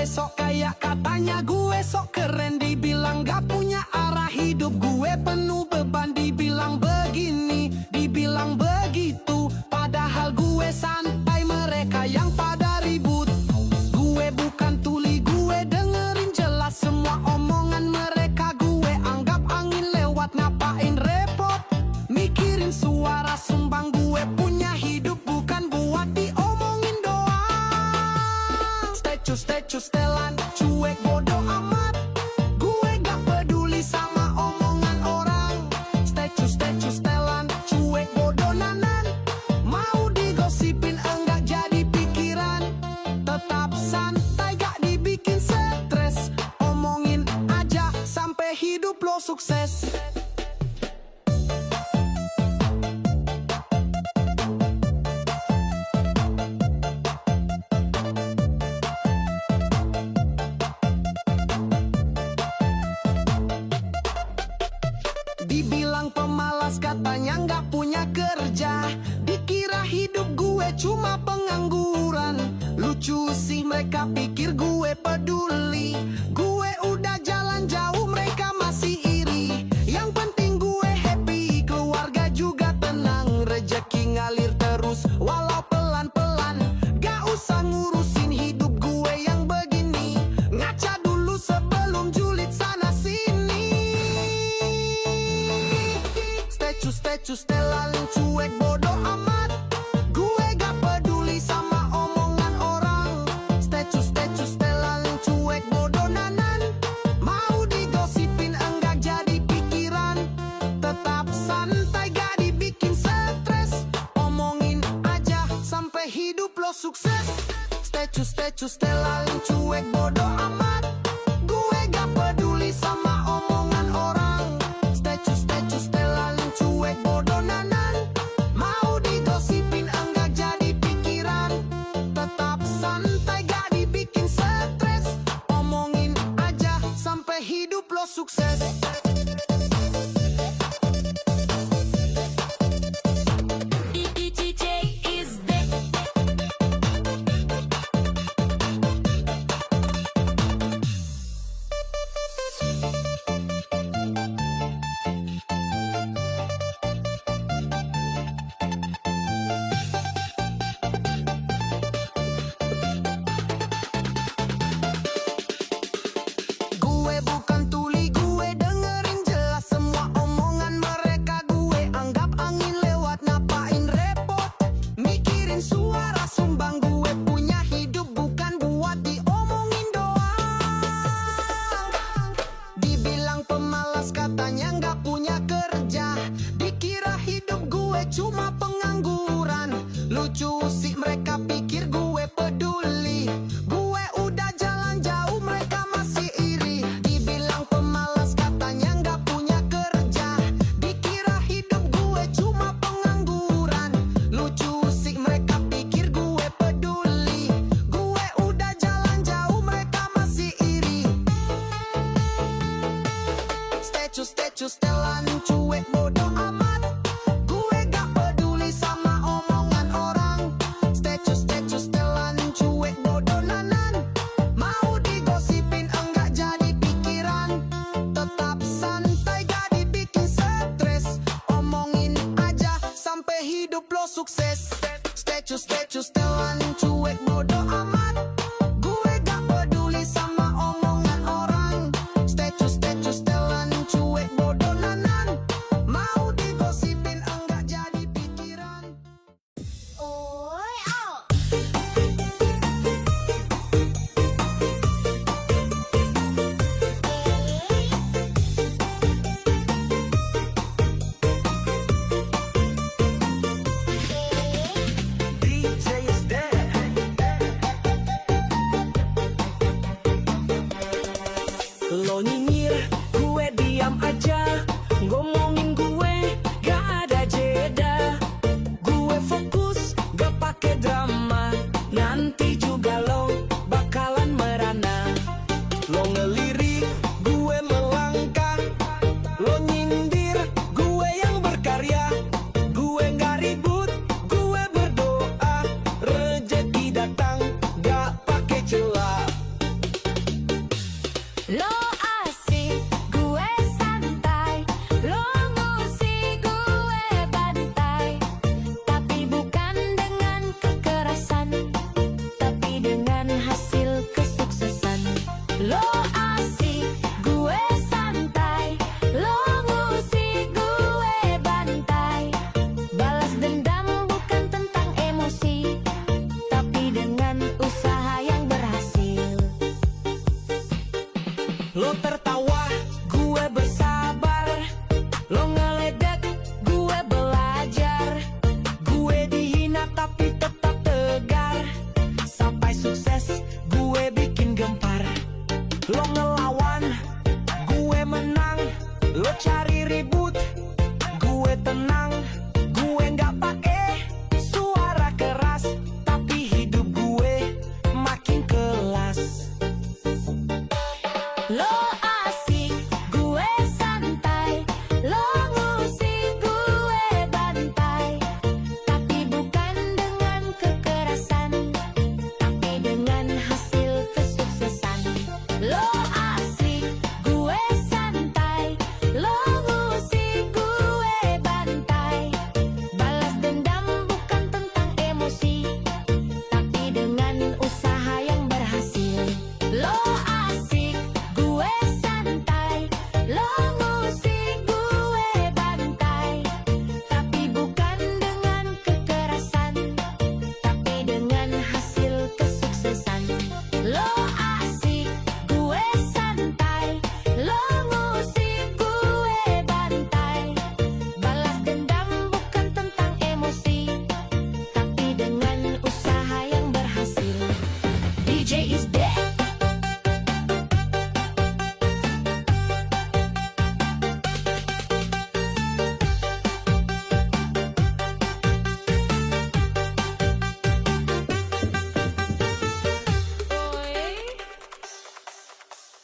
gue sok kaya, katanya gue sok keren. Dibilang gak punya arah hidup, gue penuh beban. Dibilang begini, dibilang begitu, padahal gue santai, mereka yang pada ribut. Gue bukan tuli, gue dengerin jelas semua omongan mereka. Gue anggap angin lewat, ngapain repot mikirin suara sumbang. Gue punya hidup bukan buat diomongin doang. Statue setelan, cuek bodo amat. Gue gak peduli sama omongan orang. Statue setelan, cuek bodo nanan. Mau digosipin enggak jadi pikiran. Tetap santai, gak dibikin stres. Omongin aja sampai hidup lo sukses. Dibilang pemalas, katanya nggak punya kerja. Dikira hidup gue cuma pengangguran. Lucu sih mereka pikir gue peduli. Gue udah jalan jauh, mereka masih iri. Yang penting gue happy, keluarga juga tenang. Rezeki ngalir terus walau pelan-pelan. Gak usah ngurusin hidup gue yang begini. Ngaca dulu sebelum julid sana sini. Statue setelan, cuek bodo amat. Gue gak peduli sama omongan orang. Statue setelan, cuek bodo nanan. Mau digosipin enggak jadi pikiran. Tetap santai, gak dibikin stres. Omongin aja sampai hidup lo sukses. Statue setelan, cuek bodo amat. Gue gak peduli sama omongan orang. Statue setelan, cuek bodo nanan. Mau digosipin enggak jadi pikiran. Tetap santai, gak dibikin stres. Omongin aja sampai hidup lo sukses. DJ is back. Gue bukan tuli, gue dengerin jelas semua omongan mereka. Gue anggap angin lewat, ngapain repot mikirin suara sumbang. Gue punya hidup bukan buat diomongin doang. Dibilang pemalas, katanya nggak punya kerja. Dikira hidup gue cuma pengangguran. Lucu sih mereka pikir gue peduli. Gue udah jalan jauh, mereka masih iri. Dibilang pemalas, katanya nggak punya kerja. Dikira hidup gue cuma pengangguran. Lucu sih mereka pikir gue peduli. Gue udah jalan jauh, mereka masih iri. Statue setelan, cuek bodo amat. Gue gak peduli sama omongan orang. Statue setelan, cuek bodo nanan. Mau digosipin enggak jadi pikiran. Tetap santai, gak dibikin stres. Omongin aja sampai hidup lo sukses. Statue setelan, cuek bodo amat. Gue gak peduli sama omongan orang. Statue setelan, cuek bodo nanan. Mau digosipin enggak jadi pikiran. Oi, out. DJ is dead.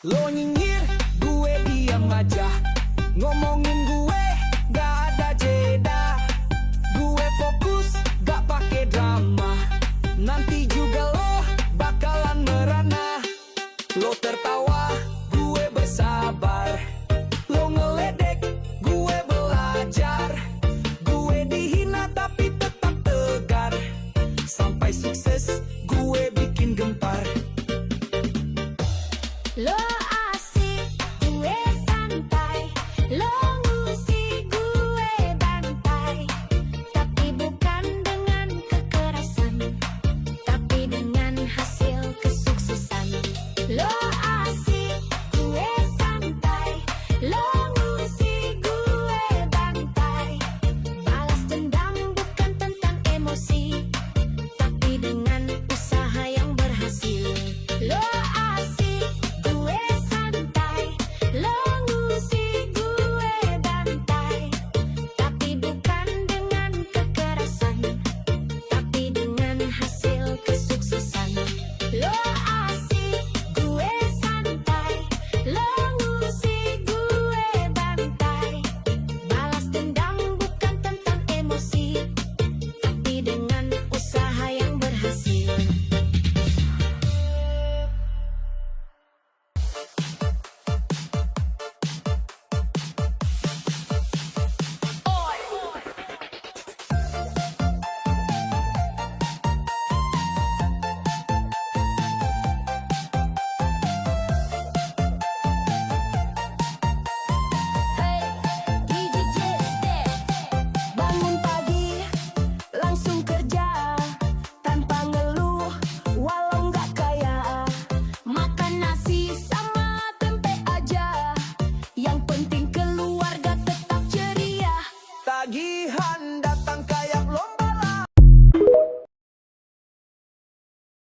Lo nying